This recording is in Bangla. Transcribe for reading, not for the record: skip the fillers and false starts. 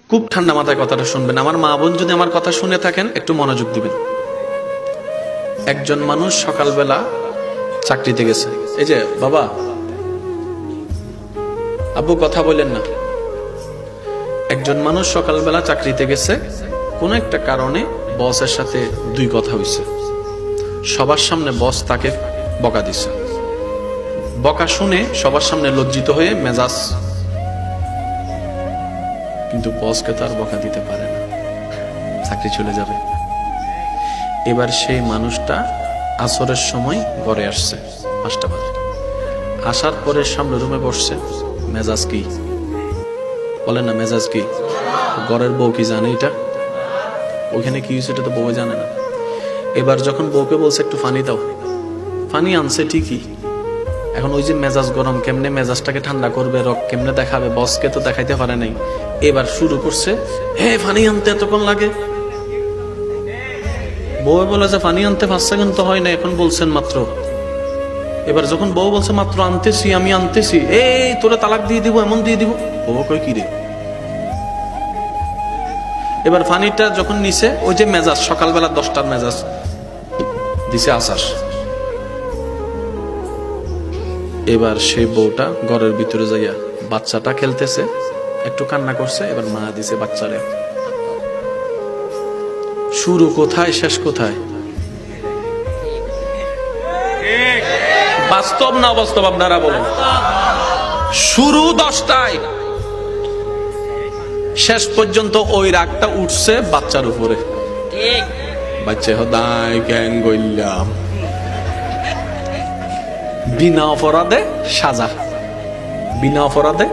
খুব ঠান্ডা মাথায় কথাটা শুনবেন। আমার মা বোন যদি আমার কথা শুনে থাকেন একটু মনোযোগ দিবেন। একজন মানুষ সকালবেলা চাকরিতে গেছে। এই যে বাবা, আব্বু কথা বলেন না। একজন মানুষ সকালবেলা চাকরিতে গেছে, কোন একটা কারণে বসের সাথে দুই কথা হইছে। সবার সামনে বস তাকে বকা দিছে। বকা শুনে সবার সামনে লজ্জিত হয়ে মেজাজ, কিন্তু বসকে তো আর বকা দিতে পারে না, চাকরি চলে যাবে। এবার সেই মানুষটা আসরের সময় ঘরে আসছে 5টা বাজে। আসার পরে সামনে রুমে বসছে। মেজাজ কি বলেন না, মেজাজ কি? ঘরের বউ কি জানে এটা? ওখানে কি হয়েছে এটা তো বউ জানে না। এবার যখন বউকে বলছে একটু পানি দাও, পানি আনছে ঠিকই, এখন ওই যে মেজাজ গরম, কেমনে মেজাজটাকে ঠান্ডা করবে, রক কেমনে দেখাবে, বসকে তো দেখাইতে পারে নাই। এবার শুরু করছে, হে পানি আনতে এতক্ষণ লাগে। বউ বলে যে পানি আনতে 5 সেকেন্ড তো হয় না, এখন বলছেন মাত্র। এবার যখন বউ বলছে মাত্র আনতেছি, আমি আনতেছি, এই তোরা তালাক দিয়ে দিব, এমন দিয়ে দিব। বউ কই কি রে? এবার পানিটা যখন নিছে, ওই যে মেজাজ সকালবেলা 10টার মেজাজ দিছে আসার। এবার সেই বউটা ঘরের ভিতরে যাইয়া বাচ্চাটা খেলতেছে, একটু কান্না করছে। এবার মা দিছে বাচ্চারে। শুরু কোথায় শেষ কোথায়? বাস্তব না অবাস্তব আপনারা বলেন? শুরু 10টায়, শেষ পর্যন্ত ওই রাগটা উঠছে বাচ্চার উপরে। বাচ্চা হদায় গ্যাং গইলাম, বিনা অপরাধে সাজা, বিনা অপরাধে